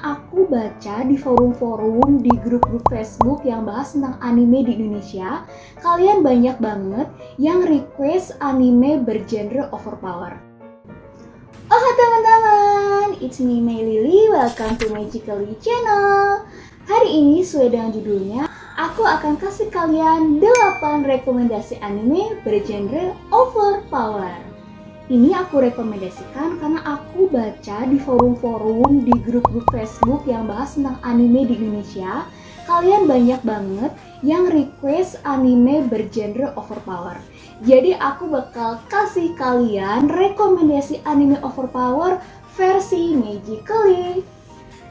aku baca di forum-forum, di grup-grup Facebook yang bahas tentang anime di Indonesia, kalian banyak banget yang request anime bergenre overpower. Oh teman-teman, it's me Mei Lily, welcome to Magically Channel. Hari ini sesuai dengan judulnya, aku akan kasih kalian 8 rekomendasi anime bergenre overpower. Ini aku rekomendasikan karena aku baca di forum-forum, di grup-grup Facebook yang bahas tentang anime di Indonesia. Kalian banyak banget yang request anime bergenre overpower. Jadi aku bakal kasih kalian rekomendasi anime overpower versi Magically.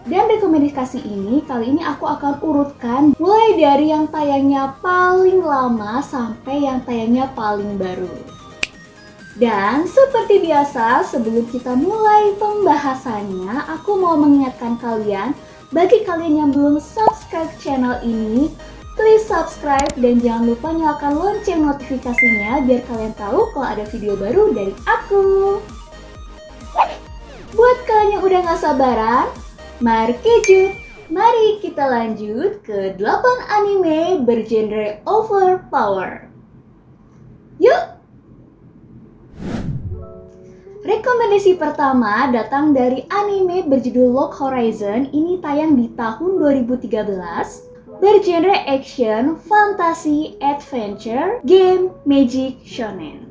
Dan rekomendasi ini kali ini aku akan urutkan mulai dari yang tayangnya paling lama sampai yang tayangnya paling baru. Dan seperti biasa, sebelum kita mulai pembahasannya, aku mau mengingatkan kalian, bagi kalian yang belum subscribe channel ini, please subscribe dan jangan lupa nyalakan lonceng notifikasinya biar kalian tahu kalau ada video baru dari aku. Buat kalian yang udah gak sabaran, mari kita lanjut ke 8 anime bergenre overpower. Yuk! Rekomendasi pertama datang dari anime berjudul Log Horizon. Ini tayang di tahun 2013. Bergenre action, fantasi, adventure, game, magic, shonen.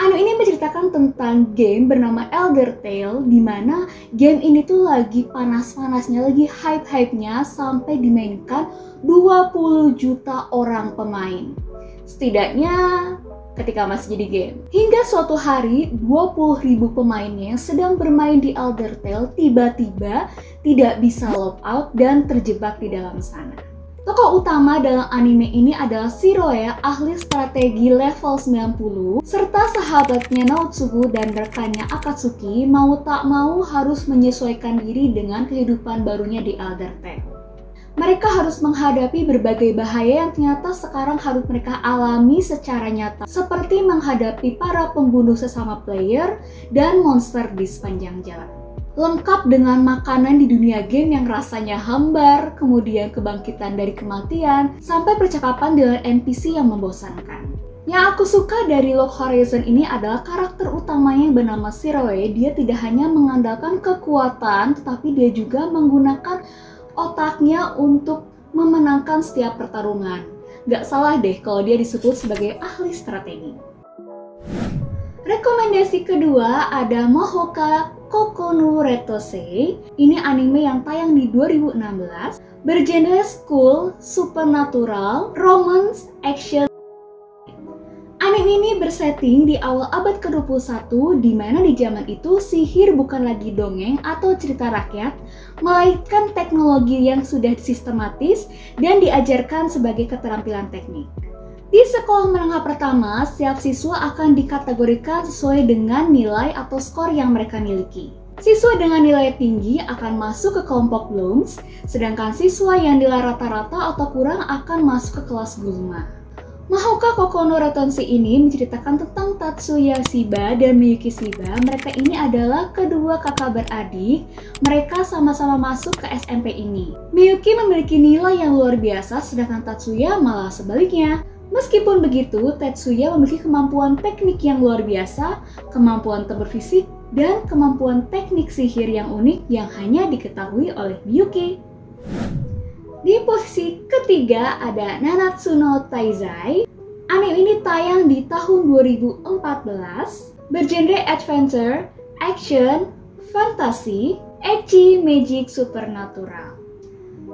Anime ini menceritakan tentang game bernama Elder Tale, di mana game ini tuh lagi panas-panasnya, lagi hype-hypenya sampai dimainkan 20 juta orang pemain. Setidaknya ketika masih jadi game. Hingga suatu hari, 20.000 pemainnya yang sedang bermain di Elder Tale tiba-tiba tidak bisa log out dan terjebak di dalam sana. Tokoh utama dalam anime ini adalah Shiroe, ahli strategi level 90, serta sahabatnya Naotsugu dan rekannya Akatsuki mau tak mau harus menyesuaikan diri dengan kehidupan barunya di Elder Tale. Mereka harus menghadapi berbagai bahaya yang ternyata sekarang harus mereka alami secara nyata, seperti menghadapi para pembunuh sesama player dan monster di sepanjang jalan. Lengkap dengan makanan di dunia game yang rasanya hambar, kemudian kebangkitan dari kematian, sampai percakapan dengan NPC yang membosankan. Yang aku suka dari Log Horizon ini adalah karakter utamanya yang bernama Shiroe. Dia tidak hanya mengandalkan kekuatan, tetapi dia juga menggunakan otaknya untuk memenangkan setiap pertarungan. Gak salah deh kalau dia disebut sebagai ahli strategi. Rekomendasi kedua ada Mahoka Kokono Retose. Ini anime yang tayang di 2016. Bergenre school, supernatural, romance, action. Anime ini bersetting di awal abad ke-21, di mana di zaman itu sihir bukan lagi dongeng atau cerita rakyat, melainkan teknologi yang sudah sistematis dan diajarkan sebagai keterampilan teknik. Di sekolah menengah pertama, setiap siswa akan dikategorikan sesuai dengan nilai atau skor yang mereka miliki. Siswa dengan nilai tinggi akan masuk ke kelompok Blooms, sedangkan siswa yang nilai rata-rata atau kurang akan masuk ke kelas Gulma. Mahoka Kokono Retose ini menceritakan tentang Tatsuya Shiba dan Miyuki Shiba. Mereka ini adalah kedua kakak beradik. Mereka sama-sama masuk ke SMP ini. Miyuki memiliki nilai yang luar biasa, sedangkan Tatsuya malah sebaliknya. Meskipun begitu, Tatsuya memiliki kemampuan teknik yang luar biasa, kemampuan tempur fisik, dan kemampuan teknik sihir yang unik yang hanya diketahui oleh Miyuki. Di posisi ketiga ada Nanatsu no Taizai. Anime ini tayang di tahun 2014. Bergenre adventure, action, fantasi, ecchi, magic, supernatural.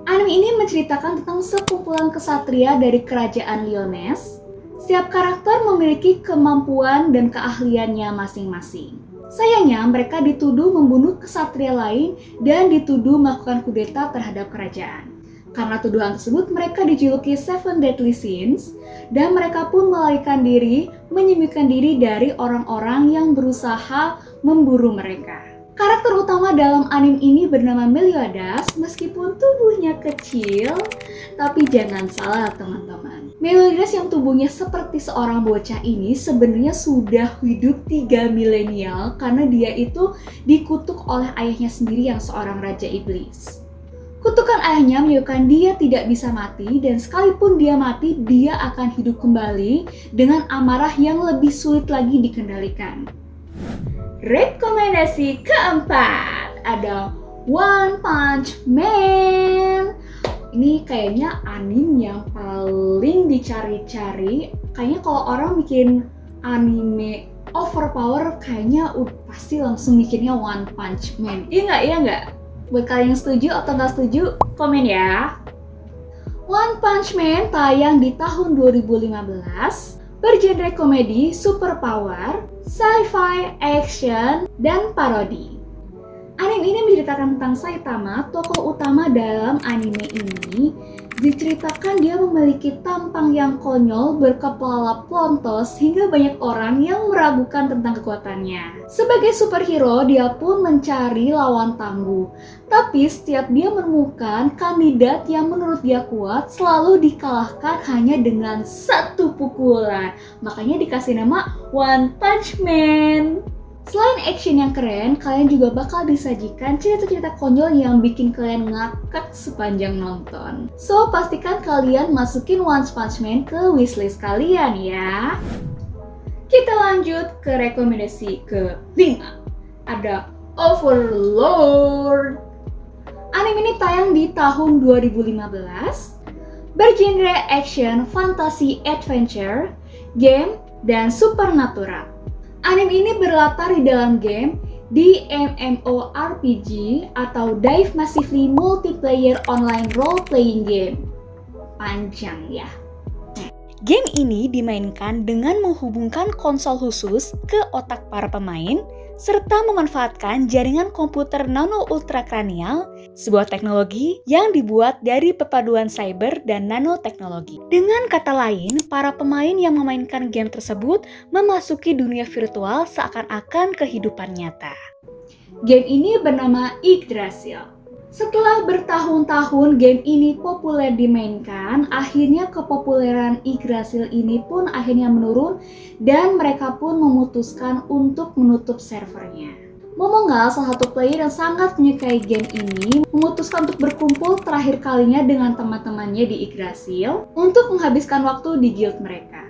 Anime ini menceritakan tentang sekumpulan kesatria dari kerajaan Lyonesse. Setiap karakter memiliki kemampuan dan keahliannya masing-masing. Sayangnya mereka dituduh membunuh kesatria lain dan dituduh melakukan kudeta terhadap kerajaan. Karena tuduhan tersebut, mereka dijuluki Seven Deadly Sins, dan mereka pun melarikan diri, menyembunyikan diri dari orang-orang yang berusaha memburu mereka. Karakter utama dalam anime ini bernama Meliodas. Meskipun tubuhnya kecil, tapi jangan salah teman-teman. Meliodas yang tubuhnya seperti seorang bocah ini sebenarnya sudah hidup 3 milenial karena dia itu dikutuk oleh ayahnya sendiri yang seorang raja iblis. Kutukan ayahnya menyebabkan dia tidak bisa mati, dan sekalipun dia mati, dia akan hidup kembali dengan amarah yang lebih sulit lagi dikendalikan. Rekomendasi keempat, ada One Punch Man. Ini kayaknya anime yang paling dicari-cari. Kayaknya kalau orang bikin anime overpower, kayaknya pasti langsung bikinnya One Punch Man. Iya nggak? Buat kalian yang setuju atau nggak setuju, komen ya. One Punch Man tayang di tahun 2015, bergenre komedi, superpower, sci-fi, action, dan parodi. Anime ini menceritakan tentang Saitama, tokoh utama dalam anime ini. Diceritakan dia memiliki tampang yang konyol, berkepala plontos, hingga banyak orang yang meragukan tentang kekuatannya. Sebagai superhero, dia pun mencari lawan tangguh. Tapi setiap dia menemukan kandidat yang menurut dia kuat, selalu dikalahkan hanya dengan satu pukulan. Makanya dikasih nama One Punch Man. Selain action yang keren, kalian juga bakal disajikan cerita-cerita konyol yang bikin kalian ngakak sepanjang nonton. So, pastikan kalian masukin One Punch Man ke wishlist kalian ya. Kita lanjut ke rekomendasi ke-5. Ada Overlord. Anime ini tayang di tahun 2015. Bergenre action, fantasy, adventure, game, dan supernatural. Anime ini berlatar di dalam game di MMORPG atau Dive Massively Multiplayer Online Role-Playing Game. Panjang ya. Game ini dimainkan dengan menghubungkan konsol khusus ke otak para pemain serta memanfaatkan jaringan komputer nano ultrakranial, sebuah teknologi yang dibuat dari perpaduan cyber dan nanoteknologi. Dengan kata lain, para pemain yang memainkan game tersebut memasuki dunia virtual seakan-akan kehidupan nyata. Game ini bernama Yggdrasil. Setelah bertahun-tahun game ini populer dimainkan, akhirnya kepopuleran Yggdrasil ini pun akhirnya menurun dan mereka pun memutuskan untuk menutup servernya. Momongal, salah satu player yang sangat menyukai game ini, memutuskan untuk berkumpul terakhir kalinya dengan teman-temannya di Yggdrasil untuk menghabiskan waktu di guild mereka.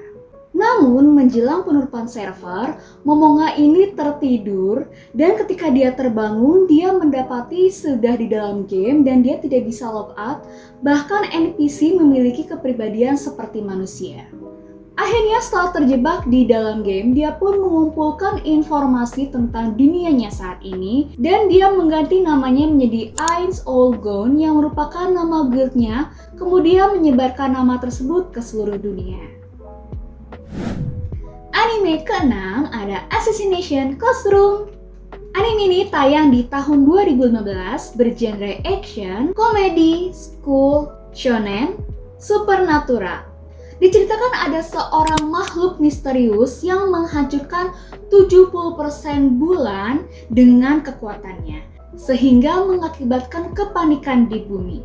Namun, menjelang penutupan server, Momonga ini tertidur dan ketika dia terbangun, dia mendapati sudah di dalam game dan dia tidak bisa log out, bahkan NPC memiliki kepribadian seperti manusia. Akhirnya setelah terjebak di dalam game, dia pun mengumpulkan informasi tentang dunianya saat ini dan dia mengganti namanya menjadi Ainz Olgon yang merupakan nama guildnya, kemudian menyebarkan nama tersebut ke seluruh dunia. Anime ke-6 ada Assassination Classroom. Anime ini tayang di tahun 2015, bergenre action, komedi, school, shonen, supernatural. Diceritakan ada seorang makhluk misterius yang menghancurkan 70% bulan dengan kekuatannya, sehingga mengakibatkan kepanikan di bumi.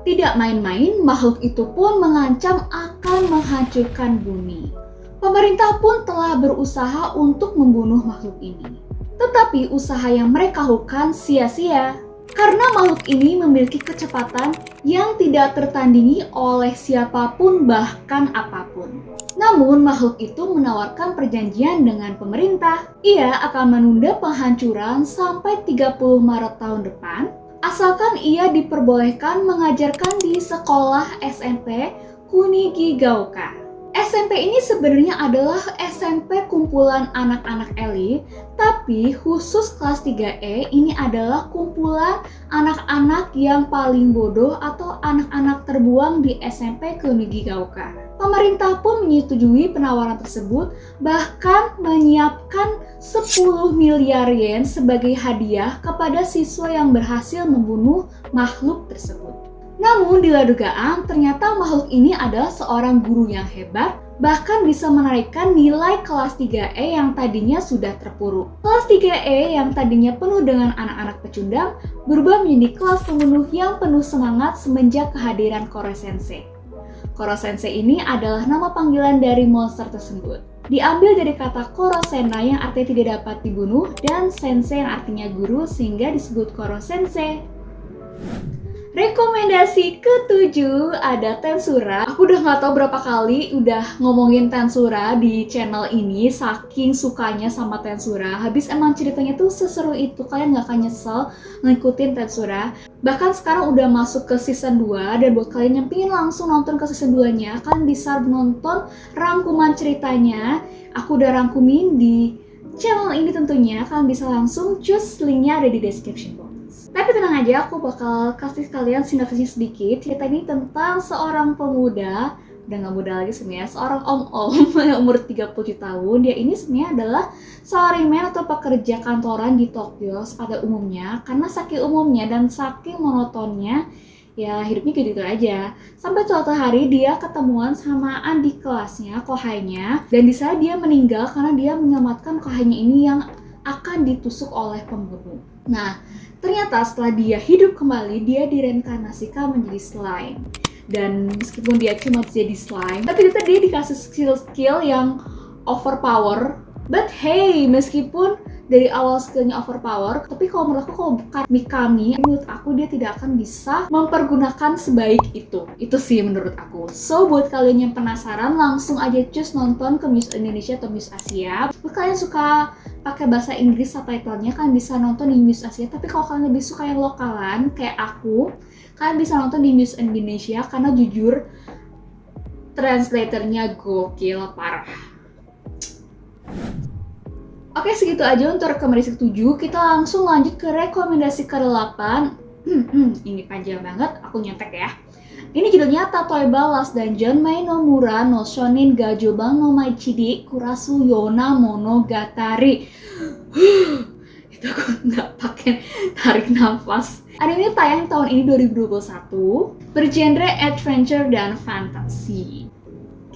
Tidak main-main, makhluk itu pun mengancam akan menghancurkan bumi. Pemerintah pun telah berusaha untuk membunuh makhluk ini. Tetapi usaha yang mereka lakukan sia-sia. Karena makhluk ini memiliki kecepatan yang tidak tertandingi oleh siapapun bahkan apapun. Namun makhluk itu menawarkan perjanjian dengan pemerintah. Ia akan menunda penghancuran sampai 30 Maret tahun depan, asalkan ia diperbolehkan mengajarkan di sekolah SMP Kunigigaoka. SMP ini sebenarnya adalah SMP kumpulan anak-anak elit, tapi khusus kelas 3E ini adalah kumpulan anak-anak yang paling bodoh atau anak-anak terbuang di SMP Kunigigaoka. Pemerintah pun menyetujui penawaran tersebut, bahkan menyiapkan 10 miliar yen sebagai hadiah kepada siswa yang berhasil membunuh makhluk tersebut. Namun di luar dugaan, ternyata makhluk ini adalah seorang guru yang hebat, bahkan bisa menaikkan nilai kelas 3E yang tadinya sudah terpuruk. Kelas 3E yang tadinya penuh dengan anak-anak pecundang, berubah menjadi kelas pembunuh yang penuh semangat semenjak kehadiran Koro Sensei. Koro Sensei ini adalah nama panggilan dari monster tersebut. Diambil dari kata Koro Sena yang artinya tidak dapat dibunuh, dan Sensei yang artinya guru sehingga disebut Koro Sensei. Rekomendasi ketujuh ada Tensura. Aku udah nggak tahu berapa kali udah ngomongin Tensura di channel ini, saking sukanya sama Tensura. Habis emang ceritanya tuh seseru itu, kalian nggak akan nyesel ngikutin Tensura. Bahkan sekarang udah masuk ke season 2, dan buat kalian yang pengen langsung nonton ke season 2-nya, kalian bisa nonton rangkuman ceritanya. Aku udah rangkumin di channel ini tentunya, kalian bisa langsung cus, linknya ada di description box. Tapi tenang aja, aku bakal kasih kalian sinopsisnya sedikit. Cerita ini tentang seorang pemuda, udah gak muda lagi sebenarnya, seorang om-om yang umur 37 tahun. Dia ini sebenarnya adalah salaryman atau pekerja kantoran di Tokyo pada umumnya. Karena saking umumnya dan saking monotonnya, ya hidupnya gitu aja. Sampai suatu hari dia ketemuan sama adik kelasnya, kohainya, dan di sana dia meninggal karena dia menyelamatkan kohainya ini yang akan ditusuk oleh pembunuh. Nah, ternyata setelah dia hidup kembali, dia direinkarnasikan menjadi slime. Dan meskipun dia cuma jadi slime, tapi ternyata dia dikasih skill-skill yang overpower. But hey, meskipun dari awal skillnya overpower, tapi kalau menurut aku, kalau bukan Mikami, menurut aku dia tidak akan bisa mempergunakan sebaik itu. Itu sih menurut aku. So, buat kalian yang penasaran, langsung aja cus nonton ke Muse Indonesia atau Muse Asia. Buat kalian suka pakai bahasa Inggris subtitlenya, kalian bisa nonton di Muse Asia. Tapi kalau kalian lebih suka yang lokalan, kayak aku, kalian bisa nonton di Muse Indonesia, karena jujur translatornya gokil parah. Oke, segitu aja untuk rekomendasi ke-7. Kita langsung lanjut ke rekomendasi ke-8. Ini panjang banget, aku nyetek ya. Ini judulnya Tatoeba Last Dungeon Mai no Mura no Shonin ga Joban no Maichidi Kurasu Yona Monogatari. Itu aku nggak pakai tarik nafas. Anime ini tayang tahun ini 2021, bergenre adventure dan fantasy.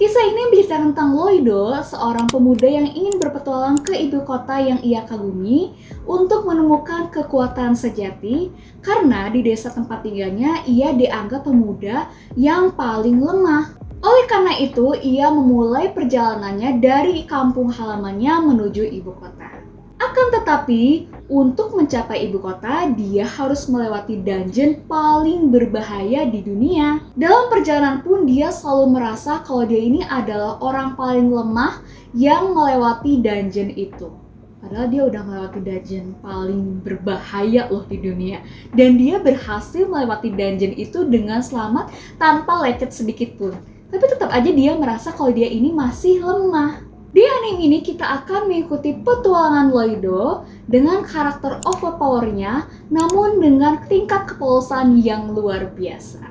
Kisah ini bercerita tentang Loido, seorang pemuda yang ingin berpetualang ke ibu kota yang ia kagumi untuk menemukan kekuatan sejati, karena di desa tempat tinggalnya ia dianggap pemuda yang paling lemah. Oleh karena itu, ia memulai perjalanannya dari kampung halamannya menuju ibu kota. Akan tetapi, untuk mencapai ibu kota, dia harus melewati dungeon paling berbahaya di dunia. Dalam perjalanan pun dia selalu merasa kalau dia ini adalah orang paling lemah yang melewati dungeon itu. Padahal dia udah melewati dungeon paling berbahaya loh di dunia. Dan dia berhasil melewati dungeon itu dengan selamat tanpa lecet sedikit pun. Tapi tetap aja dia merasa kalau dia ini masih lemah. Di anime ini kita akan mengikuti petualangan Loido dengan karakter overpower-nya, namun dengan tingkat kepolosan yang luar biasa.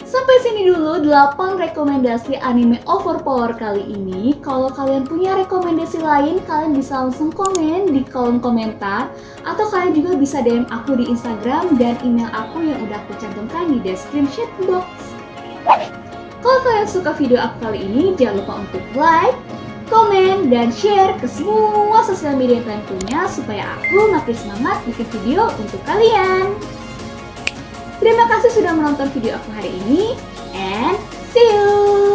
Sampai sini dulu 8 rekomendasi anime overpower kali ini. Kalau kalian punya rekomendasi lain, kalian bisa langsung komen di kolom komentar, atau kalian juga bisa DM aku di Instagram dan email aku yang udah aku cantumkan di description box. Kalau kalian suka video aku kali ini, jangan lupa untuk like, komen, dan share ke semua sosial media yang kalian punya supaya aku makin semangat bikin video untuk kalian. Terima kasih sudah menonton video aku hari ini, and see you!